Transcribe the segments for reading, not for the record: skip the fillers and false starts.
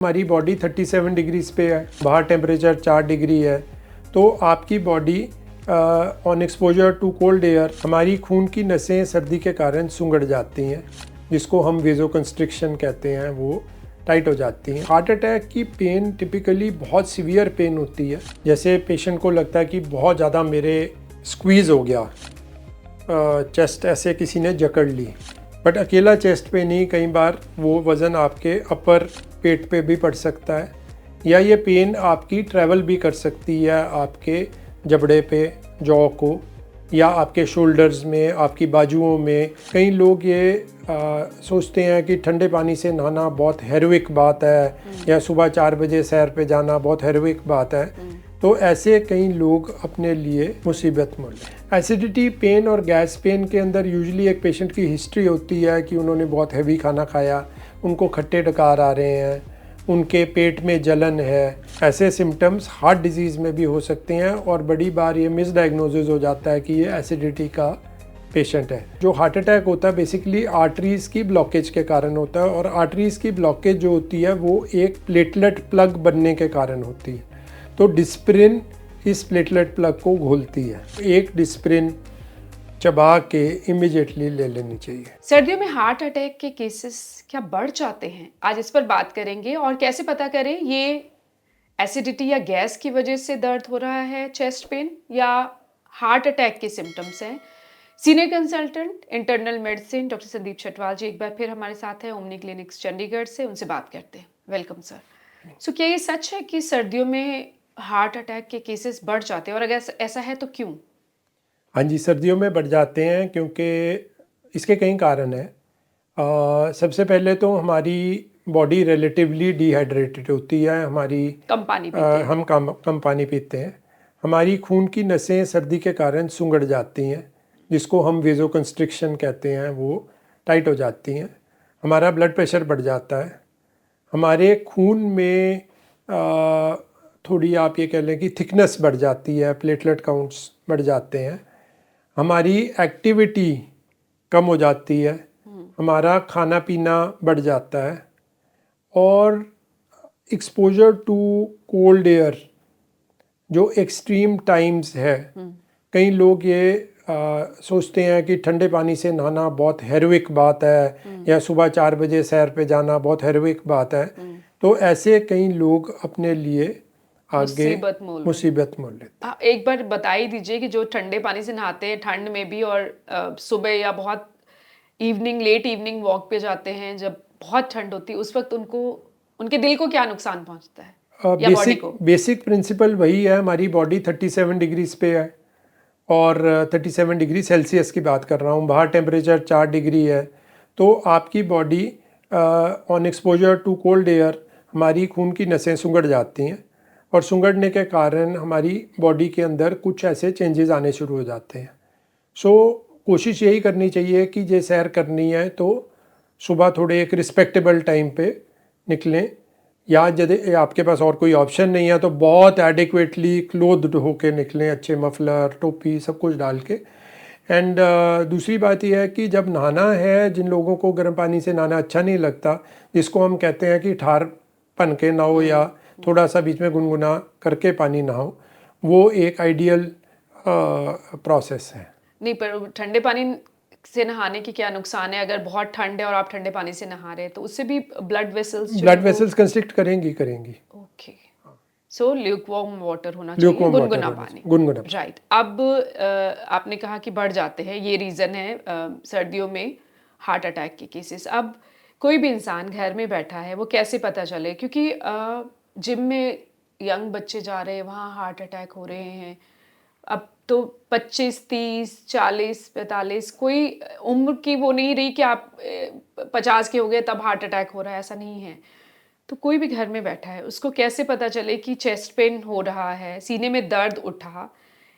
हमारी body 37 degrees पे है, बाहर टेम्परेचर 4 डिग्री है, तो आपकी body on exposure to cold air हमारी खून की नसें सर्दी के कारण सुंगड़ जाती हैं, जिसको हम वेजोकंस्ट्रिक्शन कहते हैं, वो टाइट हो जाती हैं। हार्ट अटैक की पेन टिपिकली बहुत सीवियर पेन होती है, जैसे पेशेंट को लगता है कि बहुत ज़्यादा मेरे स्क्वीज़ हो गया, चेस्ट ऐसे किसी ने जकड़ ली। बट अकेला चेस्ट पे नहीं, कई बार वो वज़न आपके अपर पेट पे भी पड़ सकता है, या ये पेन आपकी ट्रैवल भी कर सकती है आपके जबड़े पे, जॉ को, या आपके शोल्डर्स में, आपकी बाजुओं में। कई लोग ये सोचते हैं कि ठंडे पानी से नहाना बहुत हेरोइक बात है, या सुबह 4 बजे सैर पे जाना बहुत हेरोइक बात है, तो ऐसे कई लोग अपने लिए मुसीबत मोल लें। एसिडिटी पेन और गैस पेन के अंदर यूजुअली एक पेशेंट की हिस्ट्री होती है कि उन्होंने बहुत हैवी खाना खाया, उनको खट्टे डकार आ रहे हैं, उनके पेट में जलन है। ऐसे सिम्टम्स हार्ट डिजीज़ में भी हो सकते हैं, और बड़ी बार ये मिसडायग्नोसिस हो जाता है कि ये एसिडिटी का पेशेंट है। जो हार्ट अटैक होता है बेसिकली आर्टरीज़ की ब्लॉकेज के कारण होता है, और आर्टरीज़ की ब्लॉकेज जो होती है वो एक प्लेटलेट प्लग बनने के कारण होती है। तो डिस्प्रिन इस प्लेटलेट प्लग को घोलती है। एक डिस्प्रिन चबा के इमीडिएटली ले लेनी चाहिए। सर्दियों में हार्ट अटैक के केसेस क्या बढ़ जाते हैं? आज इस पर बात करेंगे, और कैसे पता करें ये एसिडिटी या गैस की वजह से दर्द हो रहा है, चेस्ट पेन, या हार्ट अटैक के सिम्टम्स हैं। Senior consultant internal medicine doctor Sandeep Chhatwal ji एक बार फिर हमारे साथ हैं ओमनी क्लिनिक्स चंडीगढ़ से, उनसे बात करते हैं। Welcome sir. सो क्या ये सच है कि सर्दियों में हार्ट अटैक के केसेस बढ़ जाते हैं, और अगर ऐसा है तो क्यों? हाँ जी, सर्दियों में बढ़ जाते हैं क्योंकि इसके कई कारण हैं। सबसे पहले तो हमारी बॉडी रिलेटिवली डिहाइड्रेटेड होती है, हमारी कम पानी पीते हैं। हम कम पानी पीते हैं। हमारी खून की नसें सर्दी के कारण सुंगड़ जाती हैं, जिसको हम वेजोकंस्ट्रिक्शन कहते हैं, वो टाइट हो जाती हैं। हमारा ब्लड प्रेशर बढ़ जाता है। हमारे खून में थोड़ी आप ये कह लें कि थिकनेस बढ़ जाती है, प्लेटलेट काउंट्स बढ़ जाते हैं। हमारी एक्टिविटी कम हो जाती है, हमारा खाना पीना बढ़ जाता है, और एक्सपोजर टू कोल्ड एयर जो एक्सट्रीम टाइम्स है। कई लोग ये सोचते हैं कि ठंडे पानी से नहाना बहुत हेरोइक बात है, या सुबह 4 बजे सैर पे जाना बहुत हेरोइक बात है, तो ऐसे कई लोग अपने लिए आगे मुसीबत मोल लेते। एक बार बता ही दीजिए कि जो ठंडे पानी से नहाते हैं ठंड में भी, और सुबह या बहुत लेट इवनिंग वॉक पे जाते हैं जब बहुत ठंड होती है, उस वक्त उनके दिल को क्या नुकसान पहुंचता है, या बॉडी को? बेसिक प्रिंसिपल वही है। हमारी बॉडी 37 डिग्रीज पे है, और 37 डिग्री सेल्सियस की बात कर रहा हूँ, बाहर टेम्परेचर 4 डिग्री है, तो आपकी body on exposure to cold air हमारी खून की नसें सुंगड़ जाती हैं, और सुंगड़ने के कारण हमारी बॉडी के अंदर कुछ ऐसे चेंजेस आने शुरू हो जाते हैं। सो कोशिश यही करनी चाहिए कि जे सैर करनी है तो सुबह थोड़े एक रिस्पेक्टेबल टाइम पे निकलें, या यदि आपके पास और कोई ऑप्शन नहीं है तो बहुत एडिक्वेटली क्लोथ्ड होके निकलें, अच्छे मफलर, टोपी, सब कुछ डाल के। एंड दूसरी बात यह है कि जब नहाना है, जिन लोगों को गर्म पानी से नहाना अच्छा नहीं लगता, जिसको हम कहते हैं कि ठार पन के नहाओ या थोड़ा सा बीच में गुनगुना करके पानी नहाओ, वो एक आइडियल प्रोसेस है। नहीं, पर ठंडे पानी से नहाने की क्या नुकसान है? अगर बहुत ठंड है और आप ठंडे पानी से नहा रहे हैं तो उससे भी ब्लड वेसल्स कंस्ट्रिक्ट करेंगी। ओके, सो ल्यूकवार्म वाटर होना चाहिए, गुनगुना पानी। राइट। अब आपने कहा कि बढ़ जाते हैं, ये रीज़न है सर्दियों में हार्ट अटैक के केसेस। अब कोई भी इंसान घर में बैठा है, वो कैसे पता चले? क्योंकि जिम में यंग बच्चे जा रहे हैं, वहाँ हार्ट अटैक हो रहे हैं। अब तो 25, 30, 40, 45 कोई उम्र की वो नहीं रही कि आप 50 के हो गए तब हार्ट अटैक हो रहा है, ऐसा नहीं है। तो कोई भी घर में बैठा है, उसको कैसे पता चले कि चेस्ट पेन हो रहा है, सीने में दर्द उठा,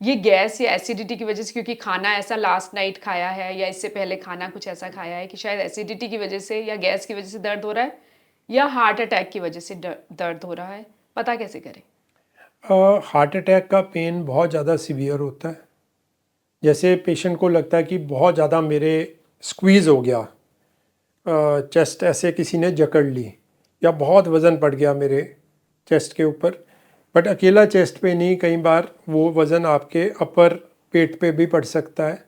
ये गैस या एसिडिटी की वजह से, क्योंकि खाना ऐसा लास्ट नाइट खाया है, या इससे पहले खाना कुछ ऐसा खाया है कि शायद एसिडिटी की वजह से या गैस की वजह से दर्द हो रहा है, या हार्ट अटैक की वजह से दर्द हो रहा है, पता कैसे करें? हार्ट अटैक का पेन बहुत ज़्यादा सीवियर होता है। जैसे पेशेंट को लगता है कि बहुत ज़्यादा मेरे स्क्वीज़ हो गया, चेस्ट ऐसे किसी ने जकड़ ली, या बहुत वज़न पड़ गया मेरे चेस्ट के ऊपर। बट अकेला चेस्ट पे नहीं, कई बार वो वज़न आपके अपर पेट पे भी पड़ सकता है,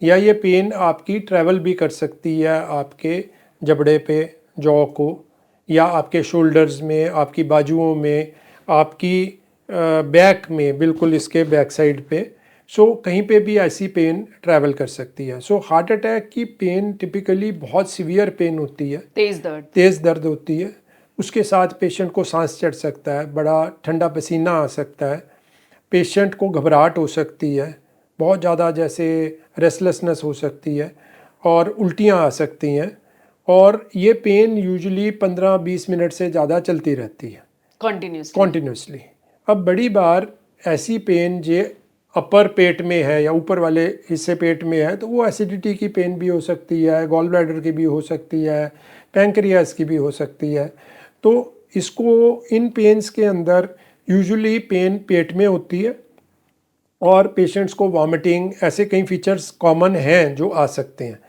या ये पेन आपकी ट्रैवल भी कर सकती है आपके जबड़े पे, जॉ को, या आपके शोल्डर्स में, आपकी बाजुओं में, आपकी बैक में, बिल्कुल इसके बैक साइड पे। सो कहीं पे भी ऐसी पेन ट्रैवल कर सकती है। सो हार्ट अटैक की पेन टिपिकली बहुत सीवियर पेन होती है, तेज़ दर्द होती है। उसके साथ पेशेंट को सांस चढ़ सकता है, बड़ा ठंडा पसीना आ सकता है, पेशेंट को घबराहट हो सकती है, बहुत ज़्यादा जैसे रेस्टलेसनेस हो सकती है, और उल्टियाँ आ सकती हैं। और ये पेन यूजुअली 15-20 मिनट से ज़्यादा चलती रहती है कॉन्टीन्यूसली। अब बड़ी बार ऐसी पेन जो अपर पेट में है या ऊपर वाले हिस्से पेट में है, तो वो एसिडिटी की पेन भी हो सकती है, गॉल ब्लैडर की भी हो सकती है, पैंक्रियास की भी हो सकती है। तो इसको, इन पेन्स के अंदर यूजुअली पेन पेट में होती है, और पेशेंट्स को वॉमिटिंग, ऐसे कई फीचर्स कॉमन हैं जो आ सकते हैं।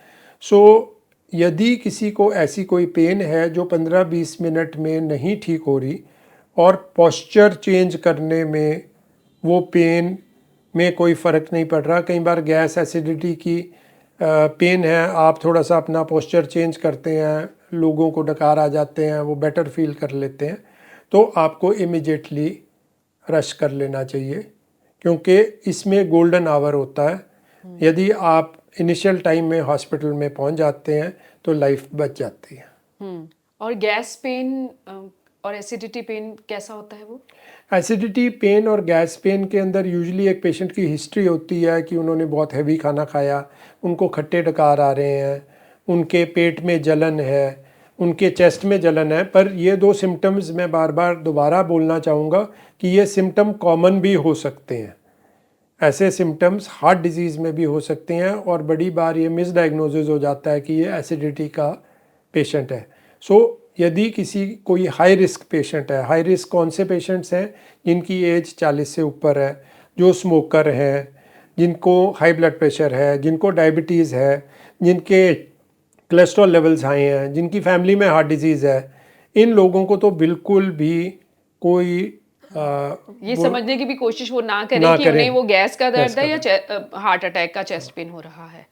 सो यदि किसी को ऐसी कोई पेन है जो 15-20 मिनट में नहीं ठीक हो रही, और पोस्चर चेंज करने में वो पेन में कोई फ़र्क नहीं पड़ रहा, कई बार गैस एसिडिटी की पेन है, आप थोड़ा सा अपना पोस्चर चेंज करते हैं, लोगों को डकार आ जाते हैं, वो बेटर फील कर लेते हैं, तो आपको इमीडिएटली रश कर लेना चाहिए, क्योंकि इसमें गोल्डन आवर होता है। यदि आप इनिशियल टाइम में हॉस्पिटल में पहुंच जाते हैं तो लाइफ बच जाती है। और गैस पेन और एसिडिटी पेन कैसा होता है वो? एसिडिटी पेन और गैस पेन के अंदर यूजुअली एक पेशेंट की हिस्ट्री होती है कि उन्होंने बहुत हैवी खाना खाया, उनको खट्टे डकार आ रहे हैं, उनके पेट में जलन है, उनके चेस्ट में जलन है। पर ये दो सिम्टम्स मैं बार बार दोबारा बोलना चाहूँगा कि ये सिम्टम कॉमन भी हो सकते हैं। ऐसे सिम्टम्स हार्ट डिजीज़ में भी हो सकते हैं, और बड़ी बार ये मिसडायग्नोसिस हो जाता है कि ये एसिडिटी का पेशेंट है। सो यदि किसी कोई हाई रिस्क पेशेंट है, हाई रिस्क कौन से पेशेंट्स हैं? जिनकी एज 40 से ऊपर है, जो स्मोकर हैं, जिनको हाई ब्लड प्रेशर है, जिनको डायबिटीज़ है, जिनके कोलेस्ट्रॉल लेवल्स हाई हैं, जिनकी फैमिली में हार्ट डिजीज़ है, इन लोगों को तो बिल्कुल भी कोई ये समझने की भी कोशिश वो ना करें कि उन्हें वो गैस का दर्द है या हार्ट अटैक का चेस्ट पेन हो रहा है।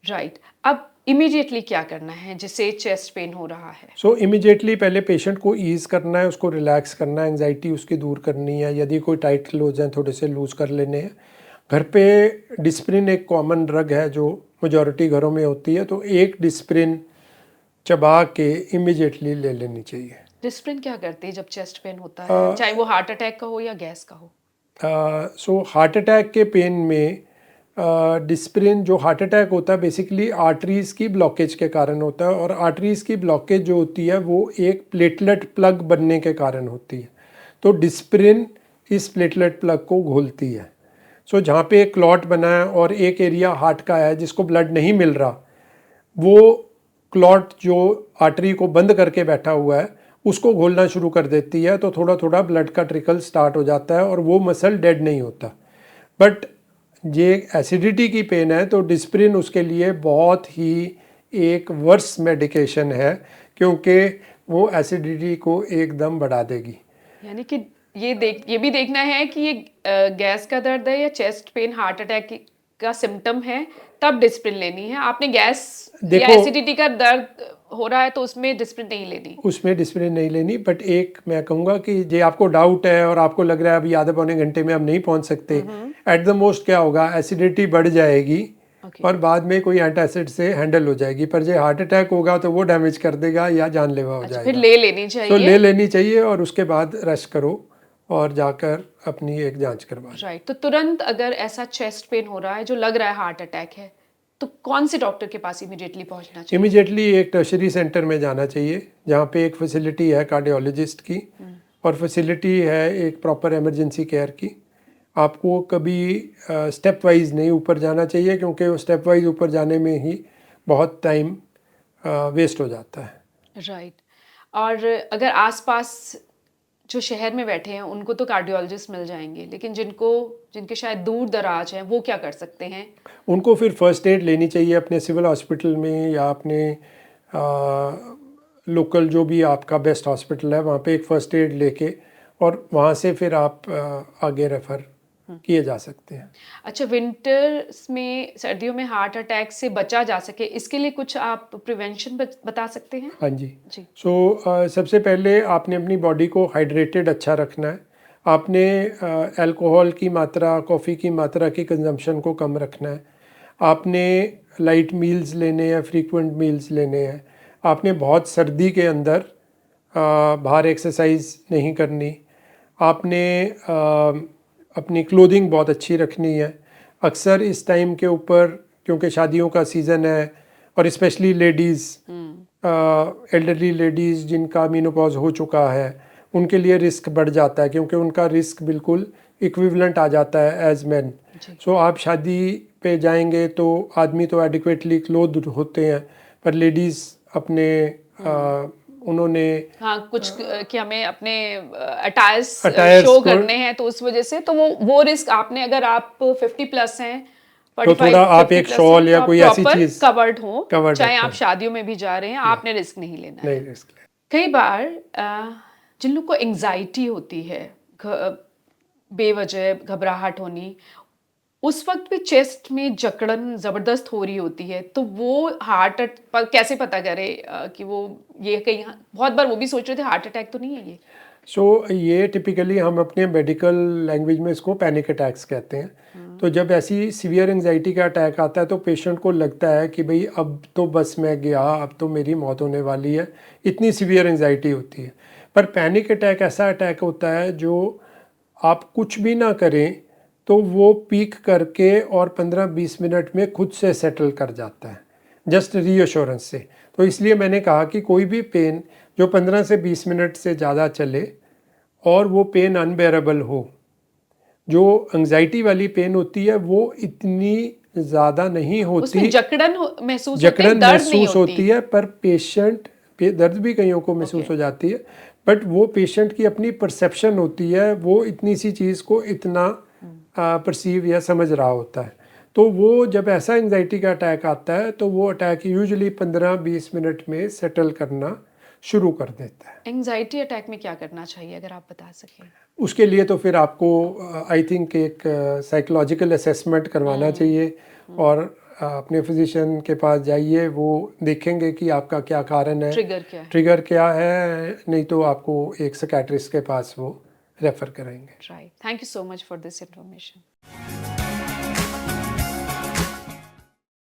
राइट। अब इमीडिएटली क्या करना है जिससे चेस्ट पेन हो रहा है? सो इमीडिएटली पहले पेशेंट को ईज़ करना है, उसको रिलैक्स करना है, एंजाइटी उसकी दूर करनी है। यदि कोई टाइट क्लोज हैं थोड़े से लूज़ कर लेने हैं। घर पे डिस्प्रिन एक कॉमन ड्रग है जो मेजॉरिटी घरों में होती है, तो एक डिस्प्रिन चबा के इमीडिएटली ले लेनी चाहिए। डिस्प्रिन क्या करती है जब चेस्ट पेन होता है, चाहे वो हार्ट अटैक का हो या गैस का हो? सो हार्ट अटैक के पेन में डिस्प्रिन, जो हार्ट अटैक होता है बेसिकली आर्टरीज़ की ब्लॉकेज के कारण होता है, और आर्टरीज़ की ब्लॉकेज जो होती है वो एक प्लेटलेट प्लग बनने के कारण होती है। तो डिस्प्रिन इस प्लेटलेट प्लग को घोलती है। सो जहाँ पे एक क्लॉट बना है और एक एरिया हार्ट का है जिसको ब्लड नहीं मिल रहा, वो क्लॉट जो आर्टरी को बंद करके बैठा हुआ है उसको घोलना शुरू कर देती है, तो थोड़ा थोड़ा ब्लड का ट्रिकल स्टार्ट हो जाता है और वो मसल डेड नहीं होता। बट ये एसिडिटी की पेन है तो डिस्प्रिन उसके लिए बहुत ही एक वर्स मेडिकेशन है, क्योंकि वो एसिडिटी को एकदम बढ़ा देगी। यानी कि ये भी देखना है कि ये गैस का दर्द है या चेस्ट पेन हार्ट अटैक का सिम्टम है, तब डिस्प्रिन लेनी है। आपने गैस या एसिडिटी का दर्द हो रहा है तो उसमें डिस्प्रिन नहीं लेनी, उसमें डिस्प्रिन नहीं लेनी। बट एक मैं कहूँगा कि जे आपको डाउट है और आपको लग रहा है अभी आधे पौने घंटे में हम नहीं पहुँच सकते, एट द मोस्ट क्या होगा, एसिडिटी बढ़ जाएगी और बाद में कोई एंटासिड से हैंडल हो जाएगी। पर जो हार्ट अटैक होगा तो वो डैमेज कर देगा या जानलेवा हो जाएगा। फिर ले लेनी चाहिए। तो ले लेनी चाहिए और उसके बाद रश करो और जाकर अपनी एक जांच करवा। राइट। तो तुरंत अगर ऐसा चेस्ट पेन हो रहा है जो लग रहा है हार्ट अटैक है, तो कौन से डॉक्टर के पास इमीडिएटली पहुंचना चाहिए? इमीडिएटली एक टर्शरी सेंटर में जाना चाहिए जहाँ पे एक फैसिलिटी है कार्डियोलॉजिस्ट की और फैसिलिटी है एक प्रॉपर इमरजेंसी केयर की। आपको कभी स्टेप वाइज नहीं ऊपर जाना चाहिए, क्योंकि वो स्टेप वाइज ऊपर जाने में ही बहुत टाइम वेस्ट हो जाता है। राइट। और अगर आसपास जो शहर में बैठे हैं उनको तो कार्डियोलॉजिस्ट मिल जाएंगे, लेकिन जिनके शायद दूर दराज हैं वो क्या कर सकते हैं? उनको फिर फर्स्ट एड लेनी चाहिए अपने सिविल हॉस्पिटल में या अपने लोकल जो भी आपका बेस्ट हॉस्पिटल है वहाँ पे एक फ़र्स्ट एड लेके और वहाँ से फिर आप आगे रेफ़र किए जा सकते हैं। अच्छा, विंटर्स में, सर्दियों में हार्ट अटैक से बचा जा सके, इसके लिए कुछ आप प्रिवेंशन बता सकते हैं? हाँ जी। जी। सबसे पहले आपने अपनी बॉडी को हाइड्रेटेड अच्छा रखना है। आपने अल्कोहल की मात्रा, कॉफ़ी की मात्रा की कंजम्पशन को कम रखना है। आपने लाइट मील्स लेने हैं, फ्रीक्वेंट मील्स लेने हैं। आपने बहुत सर्दी के अंदर बाहर एक्सरसाइज नहीं करनी। आपने अपनी क्लोथिंग बहुत अच्छी रखनी है। अक्सर इस टाइम के ऊपर, क्योंकि शादियों का सीज़न है और स्पेशली लेडीज़, एल्डरली लेडीज़ जिनका मेनोपॉज हो चुका है, उनके लिए रिस्क बढ़ जाता है, क्योंकि उनका रिस्क बिल्कुल इक्विवेलेंट आ जाता है एज मैन। सो आप शादी पे जाएंगे तो आदमी तो एडिक्वेटली क्लोथ्ड होते हैं, पर लेडीज़ अपने उन्होंने हाँ, कुछ कि हमें अपने अटायर्स अटायर्स शो को करने हैं, तो उस वजह से तो वो रिस्क आपने, अगर आप 50 प्लस हैं, तो थोड़ा आप 45 एक 50 शॉल या तो कोई ऐसी चीज कवर्ड हो, कवर्ड चाहे आप रखें। शादियों में भी जा रहे हैं, आपने रिस्क नहीं लेना है। नहीं रिस्क ले। कई बार जिन लोग को एंजाइटी होती है, बेवजह घबराहट होनी, उस वक्त भी चेस्ट में जकड़न ज़बरदस्त हो रही होती है, तो वो हार्ट पर कैसे पता करे कि वो ये कहीं, बहुत बार वो भी सोच रहे थे हार्ट अटैक तो नहीं है ये। ये टिपिकली हम अपने मेडिकल लैंग्वेज में इसको पैनिक अटैक्स कहते हैं। तो जब ऐसी सीवियर एंजाइटी का अटैक आता है तो पेशेंट को लगता है कि भाई अब तो बस मैं गया, अब तो मेरी मौत होने वाली है, इतनी सीवियर एंजाइटी होती है। पर पैनिक अटैक ऐसा अटैक होता है जो आप कुछ भी ना करें तो वो पीक करके और 15-20 मिनट में खुद से सेटल कर जाता है, जस्ट रीअश्योरेंस से। तो इसलिए मैंने कहा कि कोई भी पेन जो 15 से 20 मिनट से ज़्यादा चले और वो पेन अनबेरेबल हो, जो एंजाइटी वाली पेन होती है वो इतनी ज़्यादा नहीं होती, उसमें जकड़न महसूस जकड़न दर्द नहीं महसूस होती है, पर पेशेंट दर्द भी कईयों को महसूस हो जाती है, बट वो पेशेंट की अपनी परसेप्शन होती है, वो इतनी सी चीज़ को इतना परसीव या समझ रहा होता है। तो वो जब ऐसा एंजाइटी का अटैक आता है तो वो अटैक यूजुअली 15-20 मिनट में सेटल करना शुरू कर देता है। एंजाइटी अटैक में क्या करना चाहिए, अगर आप बता सकें? उसके लिए तो फिर आपको आई थिंक एक साइकोलॉजिकल असेसमेंट करवाना चाहिए और अपने फिजिशियन के पास जाइए, वो देखेंगे कि आपका क्या कारण है, ट्रिगर क्या है, नहीं तो आपको एक साइकियाट्रिस्ट के पास वो रेफर करेंगे। Right, thank you so much for this information.